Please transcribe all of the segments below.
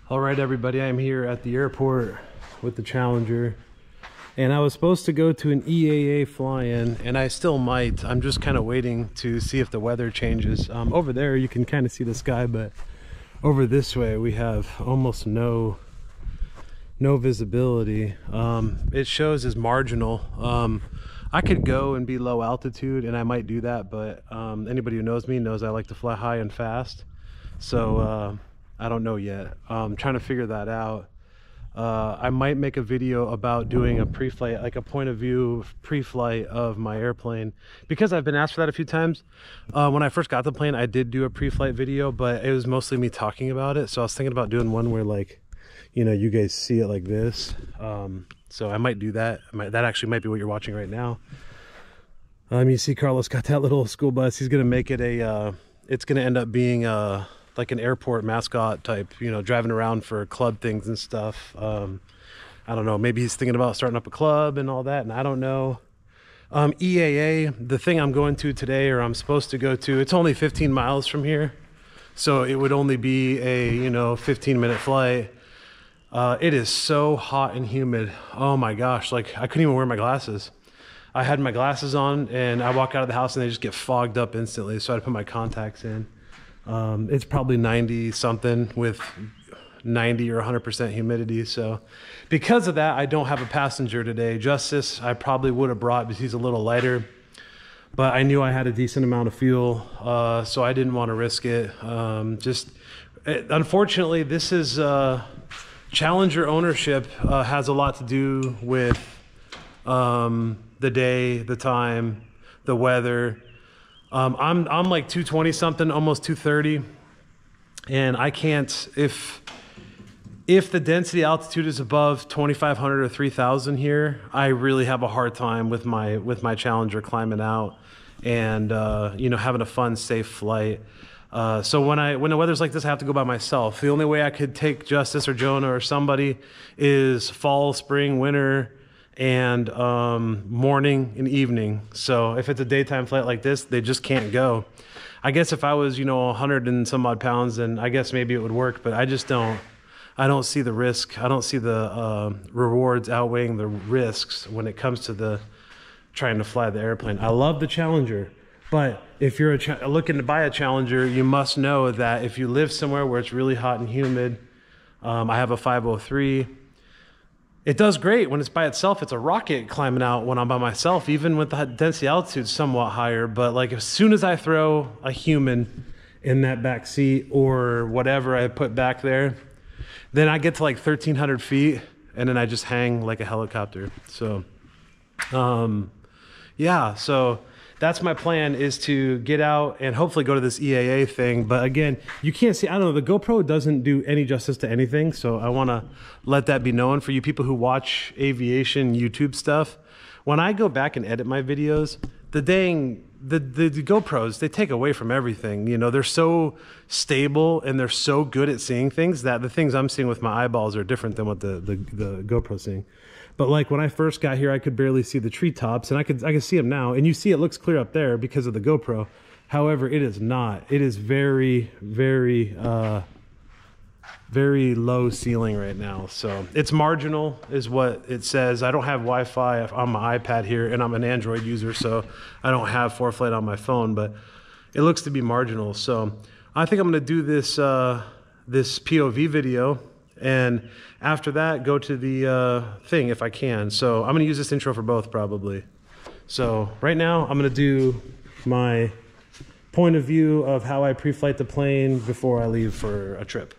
All right, everybody, I'm here at the airport with the Challenger, and I was supposed to go to an EAA fly-in, and I still might. I'm just kind of waiting to see if the weather changes. Over there, you can kind of see the sky, but over this way, we have almost no visibility. It shows as marginal. I could go and be low altitude, and I might do that, but anybody who knows me knows I like to fly high and fast. So I don't know yet. I'm trying to figure that out. I might make a video about doing a pre-flight, like a point of view pre-flight of my airplane, because I've been asked for that a few times. When I first got the plane, I did do a pre-flight video, but it was mostly me talking about it. So I was thinking about doing one where, like, you know, you guys see it like this. So I might do that. That actually might be what you're watching right now. You see Carlos got that little school bus. He's gonna make it it's gonna end up being like an airport mascot type, you know, driving around for club things and stuff. I don't know, maybe he's thinking about starting up a club and all that, and I don't know. EAA, the thing I'm going to today, or I'm supposed to go to, it's only 15 miles from here, so it would only be a, you know, 15-minute flight. It is so hot and humid. Oh my gosh, like I couldn't even wear my glasses. I had my glasses on and I walk out of the house and they just get fogged up instantly, so I had to put my contacts in. It's probably 90 something with 90 or 100% humidity. So because of that, I don't have a passenger today. Justice, I probably would have brought because he's a little lighter, but I knew I had a decent amount of fuel. So I didn't want to risk it. Unfortunately, this is, Challenger ownership has a lot to do with, the day, the time, the weather. I'm like 220 something, almost 230, and I can't, if the density altitude is above 2,500 or 3,000 here, I really have a hard time with my Challenger climbing out and you know, having a fun, safe flight. So when the weather's like this, I have to go by myself. The only way I could take Justice or Jonah or somebody is fall, spring, winter, and morning and evening. So if it's a daytime flight like this, they just can't go. I guess if I was, you know, 100 and some odd pounds, then I guess maybe it would work, but I don't see the risk. I don't see the rewards outweighing the risks when it comes to the trying to fly the airplane. I love the Challenger, but if you're looking to buy a Challenger, you must know that if you live somewhere where it's really hot and humid, I have a 503. It does great when it's by itself. It's a rocket climbing out when I'm by myself, even with the density altitude somewhat higher. But like as soon as I throw a human in that back seat or whatever I put back there, then I get to like 1,300 feet and then I just hang like a helicopter. So, yeah, so that's my plan, is to get out and hopefully go to this EAA thing. But again, you can't see, I don't know, the GoPro doesn't do any justice to anything. So I want to let that be known for you people who watch aviation YouTube stuff. When I go back and edit my videos, the GoPros, they take away from everything. You know, they're so stable and they're so good at seeing things that the things I'm seeing with my eyeballs are different than what the GoPro's seeing. But like when I first got here, I could barely see the treetops, and I can see them now. And you see it looks clear up there because of the GoPro. However, it is not. It is very, very, very low ceiling right now. So it's marginal is what it says. I don't have Wi-Fi on my iPad here, and I'm an Android user, so I don't have ForeFlight on my phone, but it looks to be marginal. So I think I'm gonna do this, this POV video, and after that go to the thing if I can. So I'm gonna use this intro for both probably. So right now I'm gonna do my point of view of how I pre-flight the plane before I leave for a trip.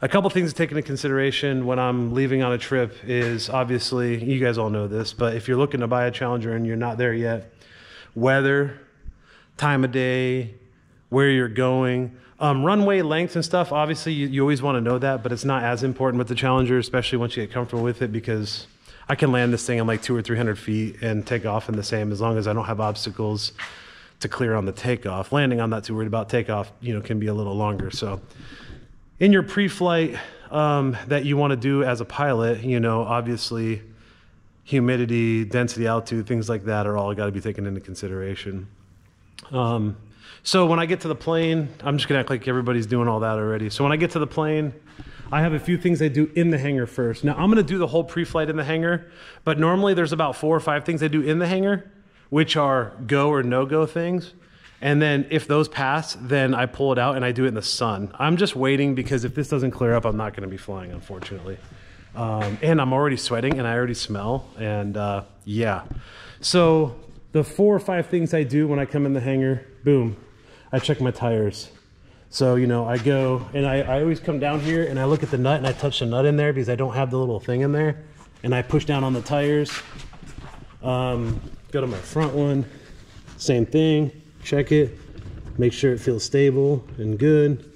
A couple things to take into consideration when I'm leaving on a trip is, obviously, you guys all know this, but if you're looking to buy a Challenger and you're not there yet, weather, time of day, where you're going, runway length and stuff, obviously you always want to know that, but it's not as important with the Challenger, especially once you get comfortable with it, because I can land this thing in like 200 or 300 feet and take off in the same, as long as I don't have obstacles to clear on the takeoff. Landing, I'm not too worried about. Takeoff, you know, can be a little longer. So in your pre-flight that you want to do as a pilot, you know, obviously humidity, density, altitude, things like that are all got to be taken into consideration. So when I get to the plane, I'm just gonna act like everybody's doing all that already. So when I get to the plane, I have a few things I do in the hangar first. Now I'm gonna do the whole pre-flight in the hangar, but normally there's about 4 or 5 things I do in the hangar, which are go or no-go things. And then if those pass, then I pull it out and I do it in the sun. I'm just waiting because if this doesn't clear up, I'm not gonna be flying, unfortunately. And I'm already sweating and I already smell, and yeah. So the 4 or 5 things I do when I come in the hangar, boom, I check my tires. So, you know, I go and I always come down here and I look at the nut and I touch the nut in there because I don't have the little thing in there. And I push down on the tires. Go to my front one, same thing, check it, make sure it feels stable and good.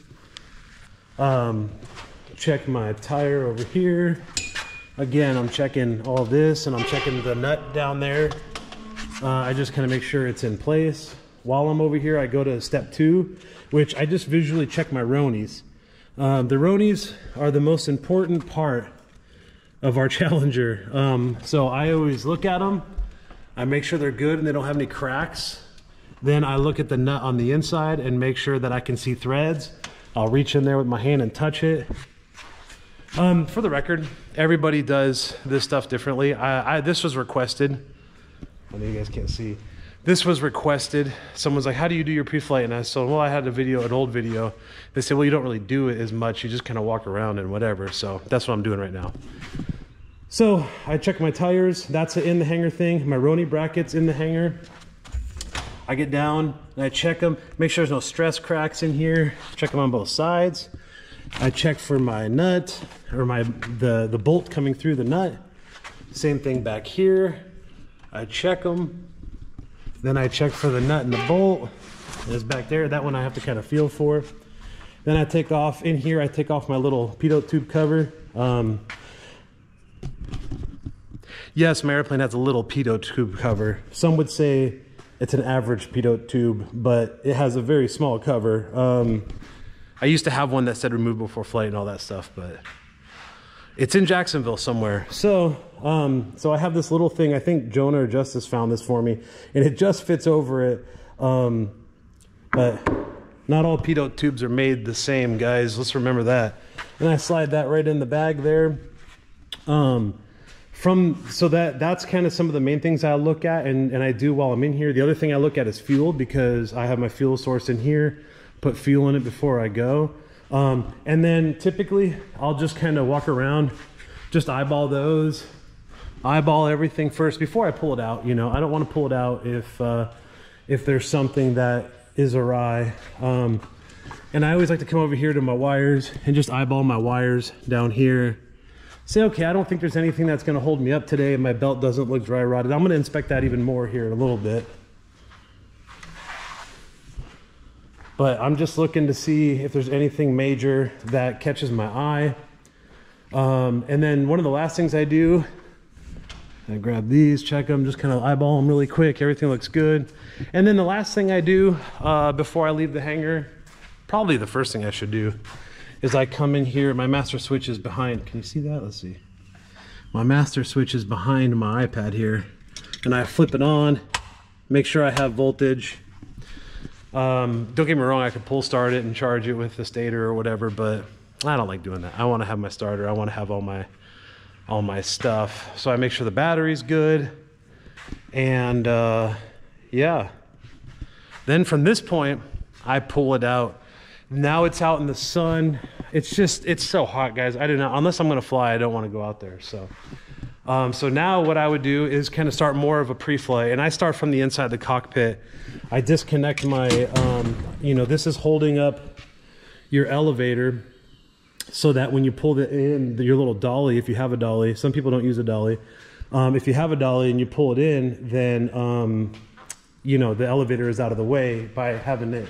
Check my tire over here. Again, I'm checking all this and I'm checking the nut down there. I just kind of make sure it's in place. While I'm over here, I go to step 2, which I just visually check my Ronies. The Ronies are the most important part of our Challenger. So I always look at them. I make sure they're good and they don't have any cracks. Then I look at the nut on the inside and make sure that I can see threads. I'll reach in there with my hand and touch it. For the record, everybody does this stuff differently. This was requested. I know you guys can't see. This was requested. Someone's like, how do you do your pre-flight? And I said, well, I had an old video. They said, well, you don't really do it as much. You just kind of walk around and whatever. So that's what I'm doing right now. So I check my tires. That's an in the hangar thing. My Roni brackets in the hangar. I get down and I check them. Make sure there's no stress cracks in here. Check them on both sides. I check for my nut or the bolt coming through the nut. Same thing back here. I check them. Then I check for the nut and the bolt. It's back there. That one I have to kind of feel for. Then I take off in here. I take off my little pitot tube cover. Yes, my airplane has a little pitot tube cover. Some would say it's an average pitot tube, but it has a very small cover. I used to have one that said remove before flight and all that stuff, but it's in Jacksonville somewhere. So I have this little thing. I think Jonah or Justice found this for me, and it just fits over it. But not all pitot tubes are made the same, guys. Let's remember that. And I slide that right in the bag there. So that's kind of some of the main things I look at and I do while I'm in here. The other thing I look at is fuel, because I have my fuel source in here. Put fuel in it before I go. And then typically I'll just kind of walk around, just eyeball those, eyeball everything first before I pull it out. You know, I don't want to pull it out if there's something that is awry. And I always like to come over here to my wires and just eyeball my wires down here. Say, okay, I don't think there's anything that's going to hold me up today. My belt doesn't look dry rotted. I'm going to inspect that even more here in a little bit. But I'm just looking to see if there's anything major that catches my eye. And then one of the last things I do, I grab these, check them, just kind of eyeball them really quick. Everything looks good. And then the last thing I do before I leave the hangar, probably the first thing I should do, is I come in here. My master switch is behind. Can you see that? Let's see. My master switch is behind my iPad here. And I flip it on, make sure I have voltage. Don't get me wrong, I could pull start it and charge it with the stator or whatever, but I don't like doing that. I want to have my starter. I want to have all my stuff. So I make sure the battery's good. And yeah. Then from this point, I pull it out. Now it's out in the sun. It's so hot, guys. I do not, unless I'm going to fly, I don't want to go out there. So so now what I would do is kind of start more of a pre-flight, and I start from the inside the cockpit. I disconnect my, you know, this is holding up your elevator so that when you pull it in, your little dolly, if you have a dolly, some people don't use a dolly. If you have a dolly and you pull it in, then, you know, the elevator is out of the way by having it.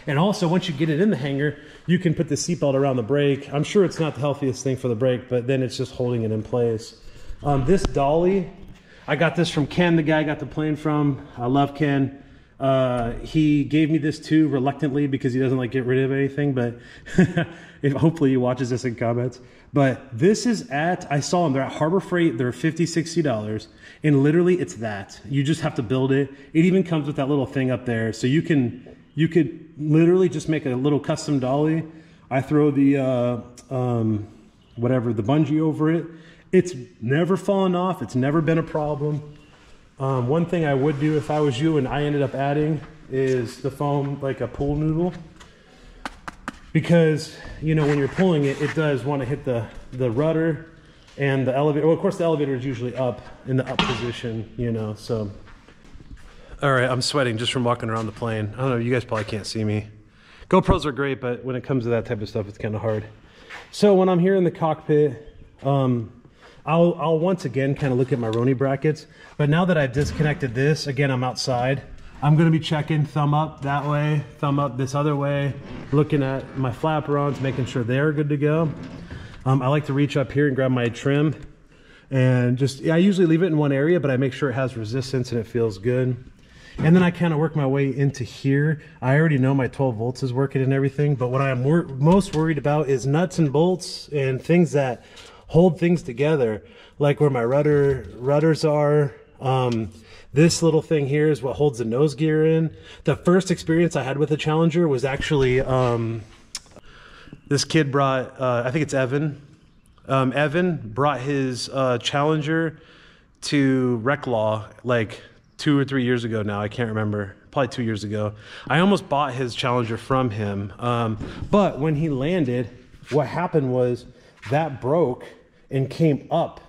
And also, once you get it in the hangar, you can put the seatbelt around the brake. I'm sure it's not the healthiest thing for the brake, but then it's just holding it in place. This dolly, I got this from Ken, the guy I got the plane from. I love Ken. He gave me this too reluctantly because he doesn't like get rid of anything, but hopefully he watches this in comments. But this is I saw them, they're at Harbor Freight, they're $50, $60, and literally it's that. You just have to build it. It even comes with that little thing up there, so you could literally just make a little custom dolly. I throw the whatever, the bungee over it. It's never fallen off. It's never been a problem. One thing I would do if I was you and I ended up adding is the foam, like a pool noodle. Because, you know, when you're pulling it, it does want to hit the rudder and the elevator. Well, of course, the elevator is usually up in the up position, you know, so. All right, I'm sweating just from walking around the plane. I don't know, you guys probably can't see me. GoPros are great, but when it comes to that type of stuff, it's kind of hard. So when I'm here in the cockpit, I'll once again kind of look at my Roni brackets, but now that I've disconnected this, again, I'm outside. I'm gonna be checking thumb up that way, thumb up this other way, looking at my flaperons, making sure they're good to go. I like to reach up here and grab my trim and just, I usually leave it in one area, but I make sure it has resistance and it feels good. And then I kind of work my way into here. I already know my 12 volts is working and everything, but what I'm most worried about is nuts and bolts and things that hold things together, like where my rudders are. This little thing here is what holds the nose gear in. The first experience I had with the Challenger was actually, this kid brought, I think it's Evan. Evan brought his Challenger to Rec Law like 2 or 3 years ago now. I can't remember, probably 2 years ago. I almost bought his Challenger from him. But when he landed, what happened was that broke and came up.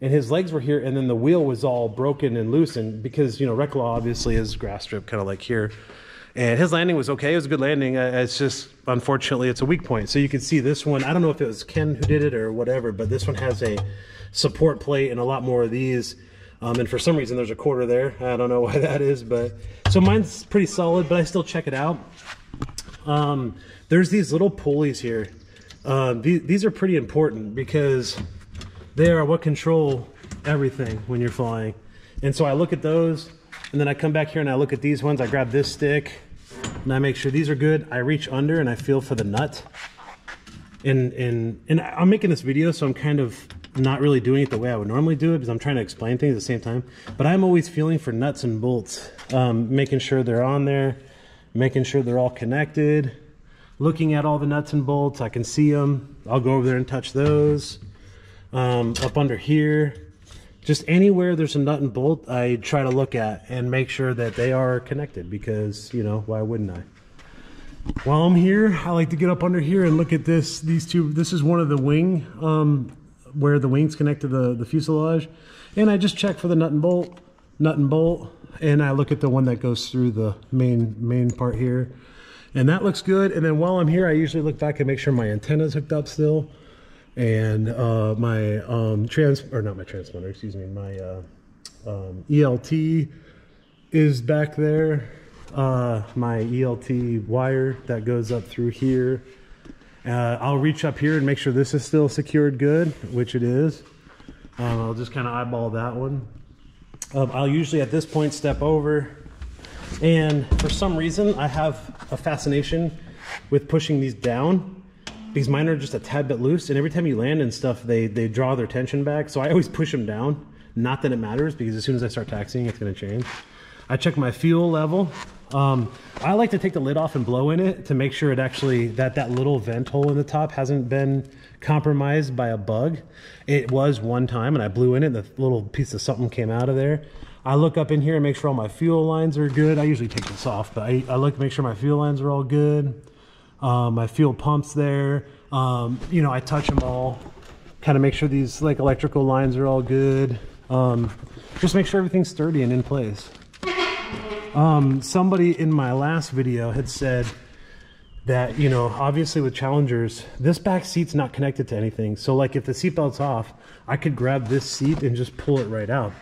And his legs were here, and then the wheel was all broken and loosened because, you know, Rec Law obviously is grass strip, kind of like here. And his landing was okay. It was a good landing. It's just, unfortunately, it's a weak point. So you can see this one. I don't know if it was Ken who did it or whatever, but this one has a support plate and a lot more of these. And for some reason, there's a quarter there. I don't know why that is, but so mine's pretty solid, but I still check it out. There's these little pulleys here. These are pretty important because they are what control everything when you're flying. And so I look at those, and then I come back here and I look at these ones. I grab this stick and I make sure these are good. I reach under and I feel for the nut. And I'm making this video, so I'm kind of not really doing it the way I would normally do it because I'm trying to explain things at the same time. But I'm always feeling for nuts and bolts, making sure they're on there, making sure they're all connected, looking at all the nuts and bolts. I can see them. I'll go over there and touch those. Up under here, just anywhere there's a nut and bolt, I try to look at and make sure that they are connected because, you know, why wouldn't I? While I'm here, I like to get up under here and look at these two. This is one of the wing, where the wings connect to the fuselage. And I just check for the nut and bolt, and I look at the one that goes through the main part here. And that looks good. And then while I'm here, I usually look back and make sure my antenna's hooked up still. And my transponder, excuse me, my ELT is back there. My ELT wire that goes up through here. I'll reach up here and make sure this is still secured good, which it is. I'll just kind of eyeball that one. I'll usually at this point step over, and for some reason I have a fascination with pushing these down. Because mine are just a tad bit loose, and every time you land and stuff, they draw their tension back. So I always push them down. Not that it matters, because as soon as I start taxiing, it's going to change. I check my fuel level. I like to take the lid off and blow in it to make sure it actually, that little vent hole in the top hasn't been compromised by a bug. It was one time, and I blew in it, and the little piece of something came out of there. I look up in here and make sure all my fuel lines are good. I usually take this off, but I look to make sure my fuel lines are all good. My fuel pumps there, you know, I touch them all, kind of make sure these like electrical lines are all good. Just make sure everything's sturdy and in place. Somebody in my last video had said that, you know, obviously with Challengers, this back seat's not connected to anything. So like if the seatbelt's off, I could grab this seat and just pull it right out.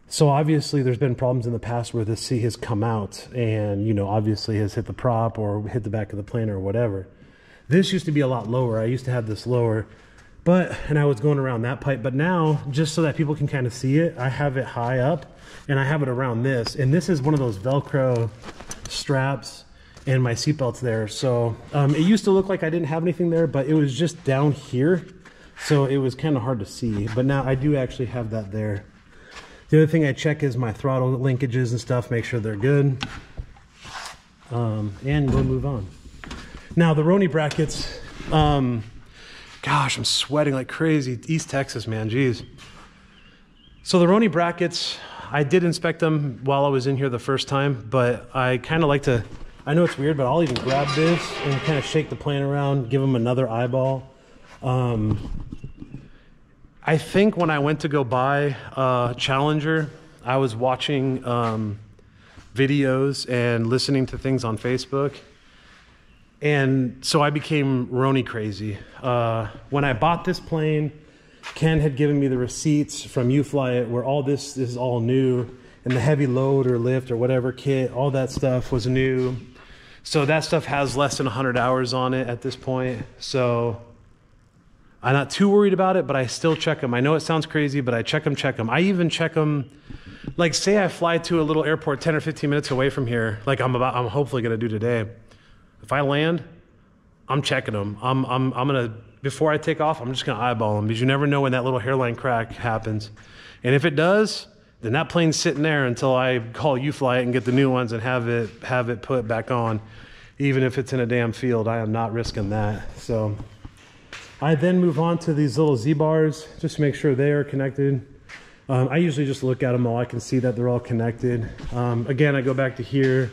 So obviously there's been problems in the past where the seat has come out and, you know, obviously has hit the prop or hit the back of the plane or whatever. This used to be a lot lower. I used to have this lower, and I was going around that pipe. But now, just so that people can kind of see it, I have it high up and I have it around this. And this is one of those Velcro straps and my seatbelt's there. So it used to look like I didn't have anything there, but it was just down here. So it was kind of hard to see. But now I do actually have that there. The other thing I check is my throttle linkages and stuff, make sure they're good. And we'll move on. Now the Roni brackets, Gosh, I'm sweating like crazy. East Texas, man, geez. So the Roni brackets, I did inspect them while I was in here the first time, but I kind of like to, I know it's weird, but I'll even grab this and kind of shake the plane around, give them another eyeball. I think when I went to go buy a Challenger, I was watching videos and listening to things on Facebook. And so I became Roni crazy. When I bought this plane, Ken had given me the receipts from UFly where all this is all new, and the heavy load or lift or whatever kit, all that stuff was new. So that stuff has less than 100 hours on it at this point. So I'm not too worried about it, but I still check them. I know it sounds crazy, but I check them. I even check them, like say I fly to a little airport 10 or 15 minutes away from here, like I'm hopefully gonna do today. If I land, I'm checking them. I'm gonna, before I take off, I'm just gonna eyeball them because you never know when that little hairline crack happens. And if it does, then that plane's sitting there until I call UFly and get the new ones and have it put back on. Even if it's in a damn field, I am not risking that. So I then move on to these little Z-bars just to make sure they are connected. I usually just look at them all. I can see that they're all connected. Again, I go back to here.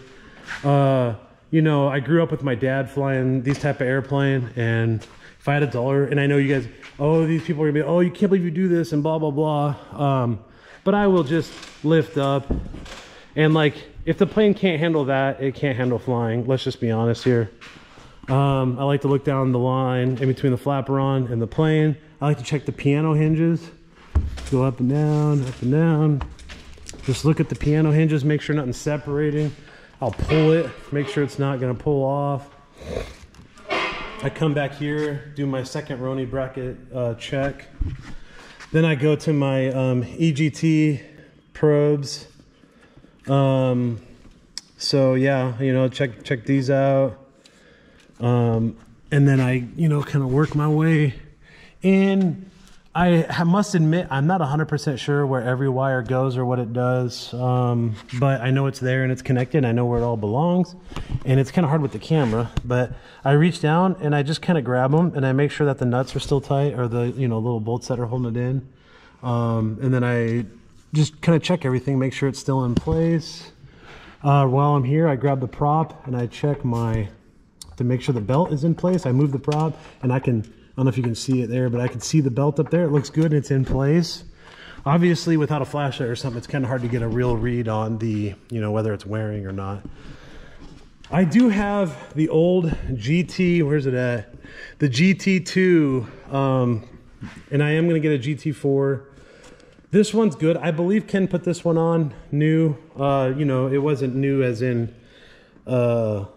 You know, I grew up with my dad flying these type of airplane, and if I had $1, and I know you guys, oh, these people are gonna be, oh, you can't believe you do this and blah, blah, blah. But I will just lift up, and like, if the plane can't handle that, it can't handle flying. Let's just be honest here. I like to look down the line in between the flaperon and the plane. I like to check the piano hinges. Go up and down, up and down. Just look at the piano hinges, make sure nothing's separating. I'll pull it, make sure it's not gonna pull off. I come back here, do my second Roni bracket check. Then I go to my EGT probes. So yeah, you know, check these out. And then I, you know, kind of work my way in. I must admit, I'm not 100% sure where every wire goes or what it does, but I know it's there and it's connected. I know where it all belongs, and it's kind of hard with the camera, but I reach down and I just kind of grab them and I make sure that the nuts are still tight, or the, you know, little bolts that are holding it in. And then I just kind of check everything, make sure it's still in place. While I'm here, I grab the prop and I check to make sure the belt is in place. I move the prop and I don't know if you can see it there, but I can see the belt up there. It looks good, it's in place. Obviously, without a flashlight or something, it's kind of hard to get a real read on the, you know, whether it's wearing or not. I do have the old GT, where's it at? The GT2, and I am gonna get a GT4. This one's good. I believe Ken put this one on new. You know, it wasn't new as in, it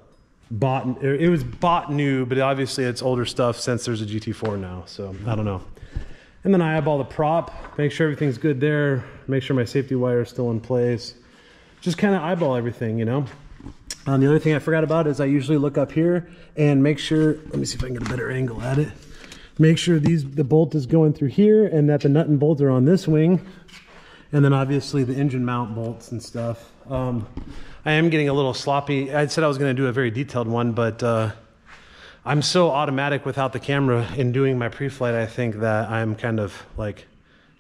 was bought new, but obviously it's older stuff since there's a GT4 now, so I don't know. And then I eyeball the prop, make sure everything's good there, make sure my safety wire is still in place. Just kind of eyeball everything, you know. The other thing I forgot about is I usually look up here and make sure, let me see if I can get a better angle at it. Make sure the bolt is going through here and that the nut and bolt are on this wing. And then obviously the engine mount bolts and stuff. I am getting a little sloppy. I said I was going to do a very detailed one, but I'm so automatic without the camera in doing my pre-flight, I think that I'm kind of like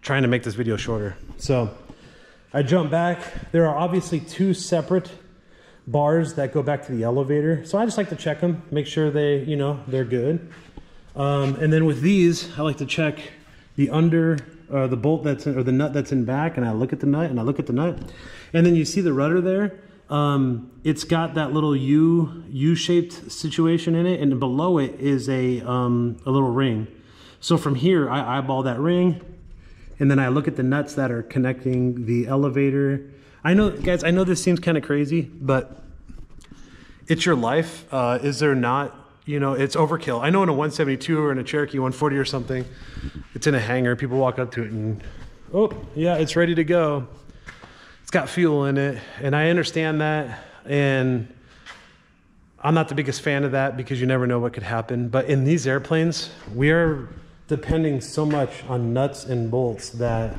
trying to make this video shorter. So I jump back. There are obviously two separate bars that go back to the elevator. So I just like to check them, make sure they, you know, they're good. And then with these, I like to check the the bolt that's in, or the nut that's in back, and I look at the nut and I look at the nut. And then you see the rudder there. It's got that little U-shaped situation in it, and below it is a little ring. So from here, I eyeball that ring, and then I look at the nuts that are connecting the elevator. I know, guys, I know this seems kind of crazy, but it's your life. Is there not? You know, it's overkill. I know in a 172 or in a Cherokee 140 or something, it's in a hangar. People walk up to it and, oh, yeah, it's ready to go. It's got fuel in it, and I understand that, and I'm not the biggest fan of that because you never know what could happen. But in these airplanes, we are depending so much on nuts and bolts that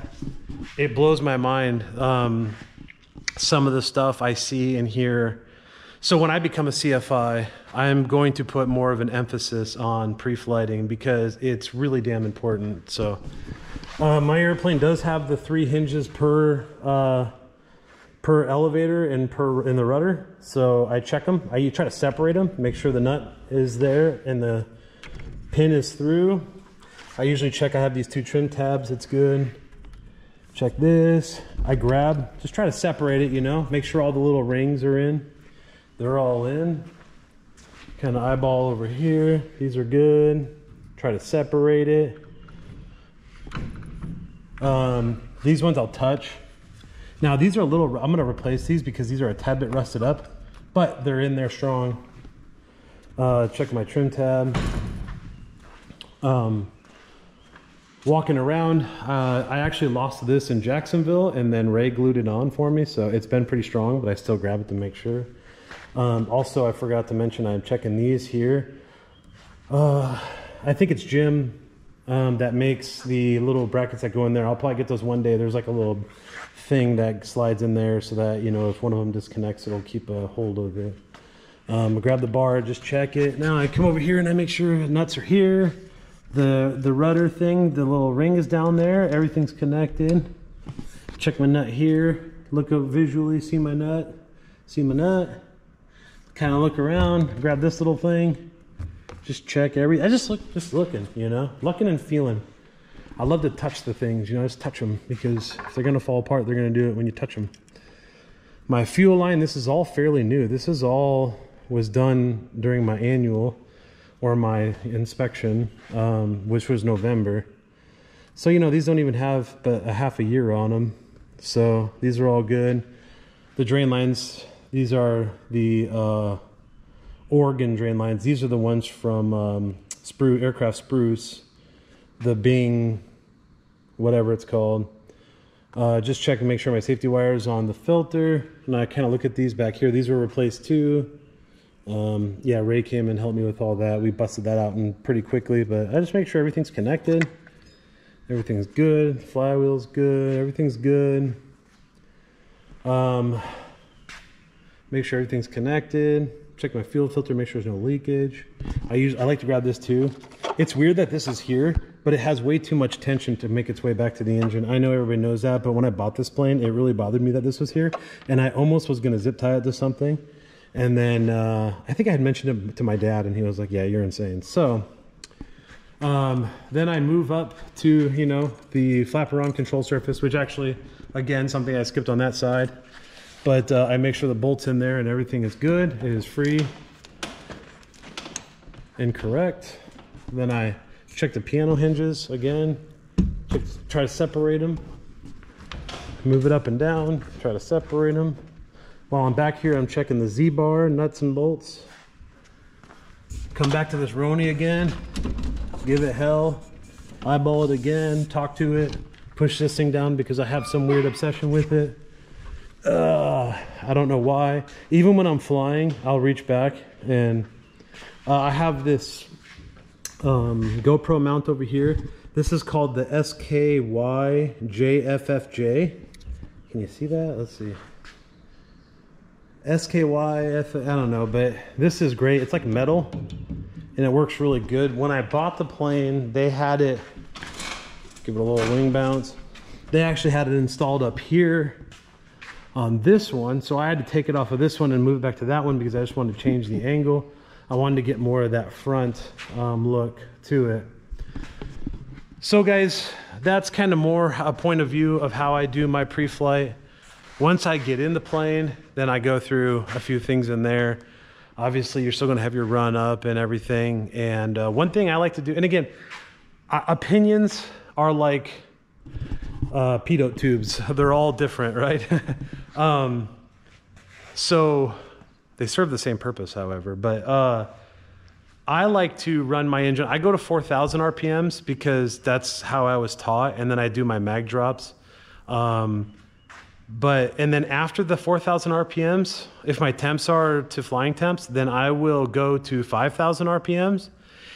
it blows my mind. Some of the stuff I see and hear. So when I become a CFI, I'm going to put more of an emphasis on pre-flighting because it's really damn important. So my airplane does have the 3 hinges per elevator and in the rudder. So I check them. I try to separate them, make sure the nut is there and the pin is through. I usually check I have these 2 trim tabs. It's good. Check this. I grab, just try to separate it, you know, make sure all the little rings are in. They're all in. Kind of eyeball over here. These are good. Try to separate it. These ones I'll touch. Now these are a little, I'm gonna replace these because these are a tad bit rusted up, but they're in there strong. Check my trim tab. Walking around, I actually lost this in Jacksonville and then Ray glued it on for me, so it's been pretty strong, but I still grab it to make sure. Also, I forgot to mention I'm checking these here. I think it's Jim that makes the little brackets that go in there. I'll probably get those one day. There's like a little thing that slides in there so that, you know, if one of them disconnects, it'll keep a hold of it. I grab the bar, just check it. Now I come over here and I make sure the nuts are here. The rudder thing, the little ring is down there. Everything's connected. Check my nut here. Look up visually, see my nut. See my nut. Kind of look around, grab this little thing. Just check I just looking, you know, looking and feeling. I love to touch the things, you know, just touch them because if they're gonna fall apart, they're gonna do it when you touch them. My fuel line, this is all fairly new. This is all was done during my annual or my inspection, which was November. So, you know, these don't even have but a half a year on them. So these are all good. The drain lines, these are the Oregon drain lines. These are the ones from Aircraft Spruce, the Bing, whatever it's called. Just check and make sure my safety wire is on the filter. And I kind of look at these back here. These were replaced too. Yeah, Ray came and helped me with all that. We busted that out in pretty quickly, but I just make sure everything's connected. Everything's good. Flywheel's good. Everything's good. Make sure everything's connected. Check my fuel filter, make sure there's no leakage. I like to grab this too. It's weird that this is here, but it has way too much tension to make its way back to the engine. I know everybody knows that, but when I bought this plane, it really bothered me that this was here, and I almost was gonna zip tie it to something. And then I think I had mentioned it to my dad, and he was like, yeah, you're insane. So then I move up to, you know, the flaperon control surface, which actually, again, something I skipped on that side. But I make sure the bolt's in there and everything is good. It is free and correct. Then I check the piano hinges again. Try to separate them. Move it up and down. Try to separate them. While I'm back here, I'm checking the Z-bar, nuts and bolts. Come back to this Roni again. Give it hell. Eyeball it again. Talk to it. Push this thing down because I have some weird obsession with it. I don't know why. Even when I'm flying, I'll reach back and I have this GoPro mount over here. This is called the SKY-JFFJ. Can you see that? Let's see. SKYF, I don't know, but this is great. It's like metal and it works really good. When I bought the plane, they had it, give it a little wing bounce. They actually had it installed up here on this one, so I had to take it off of this one and move it back to that one because I just wanted to change the angle. I wanted to get more of that front look to it. So guys, that's kind of more a point of view of how I do my pre-flight. Once I get in the plane, then I go through a few things in there. Obviously, you're still going to have your run up and everything. And one thing I like to do, and again, opinions are like pedo tubes. They're all different, right? So they serve the same purpose, however. But I like to run my engine. I go to 4,000 RPMs because that's how I was taught. And then I do my mag drops. And then after the 4,000 RPMs, if my temps are to flying temps, then I will go to 5,000 RPMs.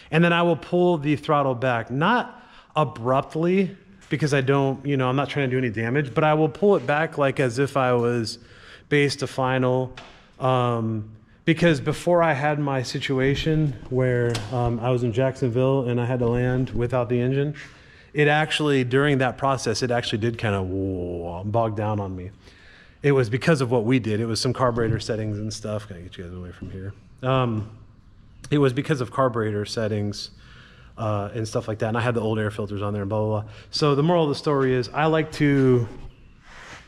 And then I will pull the throttle back, not abruptly, because I don't, you know, I'm not trying to do any damage, but I will pull it back like as if I was base to final, because before I had my situation where I was in Jacksonville and I had to land without the engine, it actually, during that process, it actually did kind of bog down on me. It was because of what we did. It was some carburetor settings and stuff. Can I get you guys away from here? It was because of carburetor settings and stuff like that. And I had the old air filters on there and blah, blah, blah. So the moral of the story is I like to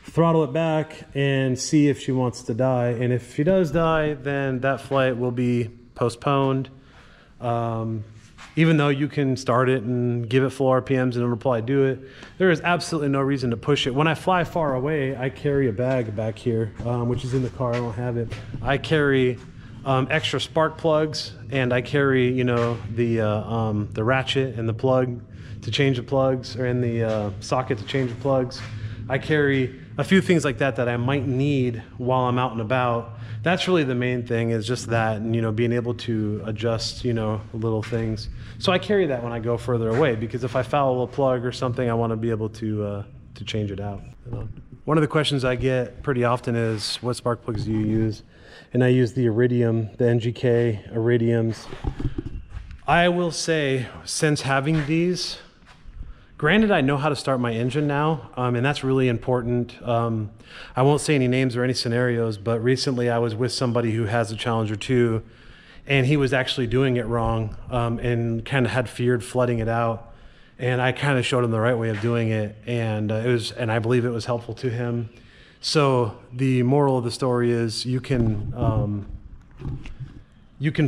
throttle it back and see if she wants to die. And if she does die, then that flight will be postponed. Even though you can start it and give it full RPMs and reply do it, there is absolutely no reason to push it. When I fly far away, I carry a bag back here, which is in the car. I don't have it. I carry extra spark plugs, and I carry, you know, the ratchet and the plug to change the plugs, or in the socket to change the plugs. I carry a few things like that that I might need while I'm out and about. That's really the main thing, is just that, and, you know, being able to adjust, you know, little things. So I carry that when I go further away, because if I foul a plug or something, I want to be able to change it out. You know? One of the questions I get pretty often is, what spark plugs do you use? And I use the Iridium, the NGK Iridiums. I will say, since having these, granted, I know how to start my engine now, and that's really important. I won't say any names or any scenarios, but recently I was with somebody who has a Challenger 2, and he was actually doing it wrong, and kind of had feared flooding it out. And I kind of showed him the right way of doing it, and I believe it was helpful to him. So the moral of the story is you can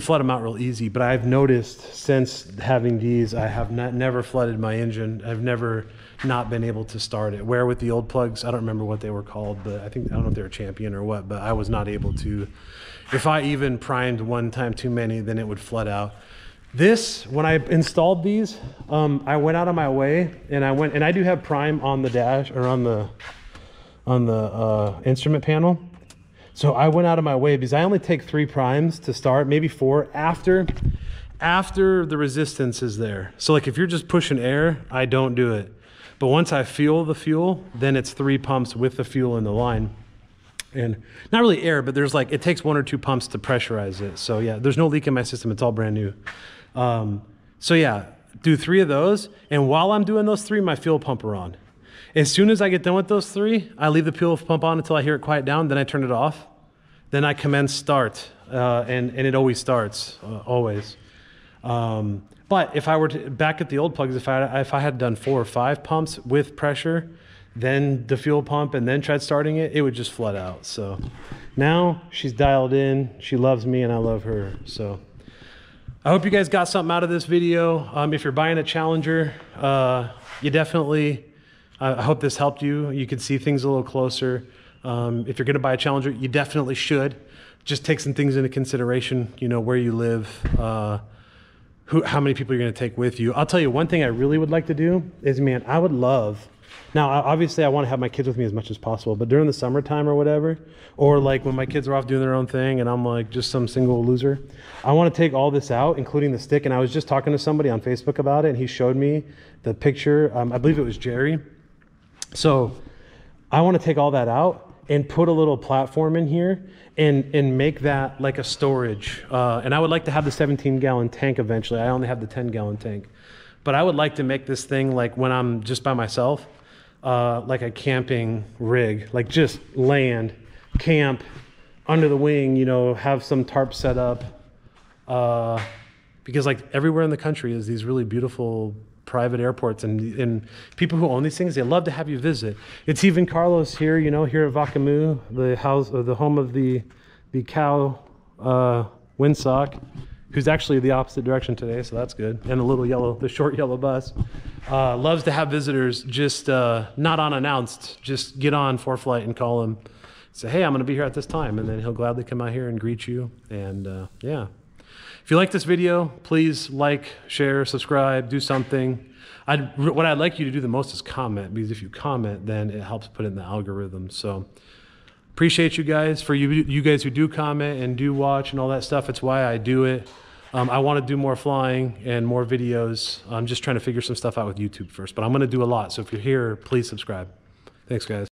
flood them out real easy, but I've noticed since having these, I have never flooded my engine. I've never not been able to start it. Where with the old plugs, I don't remember what they were called, but I don't know if they were Champion or what, but I was not able to. If I even primed one time too many, then it would flood out. This, when I installed these, I went out of my way, and I do have prime on the dash, or on the instrument panel. So I went out of my way, because I only take 3 primes to start, maybe 4, after the resistance is there. So like if you're just pushing air, I don't do it. But once I feel the fuel, then it's 3 pumps with the fuel in the line. And not really air, but there's like, it takes 1 or 2 pumps to pressurize it. So yeah, there's no leak in my system. It's all brand new. So yeah, do 3 of those. And while I'm doing those 3, my fuel pump are on. As soon as I get done with those 3, I leave the fuel pump on until I hear it quiet down. Then I turn it off. Then I commence start, and it always starts, always. But if I were to, back at the old plugs, if I had done 4 or 5 pumps with pressure, then the fuel pump, and then tried starting it, it would just flood out. So now she's dialed in, she loves me, and I love her. So I hope you guys got something out of this video. If you're buying a Challenger, you definitely, I hope this helped you. You could see things a little closer. If you're going to buy a Challenger, you definitely should. Just take some things into consideration, you know, where you live, how many people you're going to take with you. I'll tell you one thing I really would like to do is, man, I would love, now obviously I want to have my kids with me as much as possible, but during the summertime or whatever, or like when my kids are off doing their own thing and I'm like just some single loser, I want to take all this out, including the stick. And I was just talking to somebody on Facebook about it, and he showed me the picture. I believe it was Jerry. So I want to take all that out and put a little platform in here and make that like a storage. And I would like to have the 17-gallon tank eventually. I only have the 10-gallon tank. But I would like to make this thing, like when I'm just by myself, like a camping rig, like just land, camp, under the wing, you know, have some tarp set up. Because like everywhere in the country is these really beautiful private airports, and people who own these things, they love to have you visit. It's even Carlos here, you know, here at Vakamu, the house, or the home of the cow windsock, who's actually the opposite direction today, so that's good. And the short yellow bus. Loves to have visitors just not unannounced. Just get on ForeFlight and call him. Say, hey, I'm gonna be here at this time, and then he'll gladly come out here and greet you. And yeah. If you like this video, please like, share, subscribe, do something. What I'd like you to do the most is comment, because if you comment, then it helps put it in the algorithm. So appreciate you guys. For you guys who do comment and do watch and all that stuff, it's why I do it. I want to do more flying and more videos. I'm just trying to figure some stuff out with YouTube first, but I'm going to do a lot. So if you're here, please subscribe. Thanks, guys.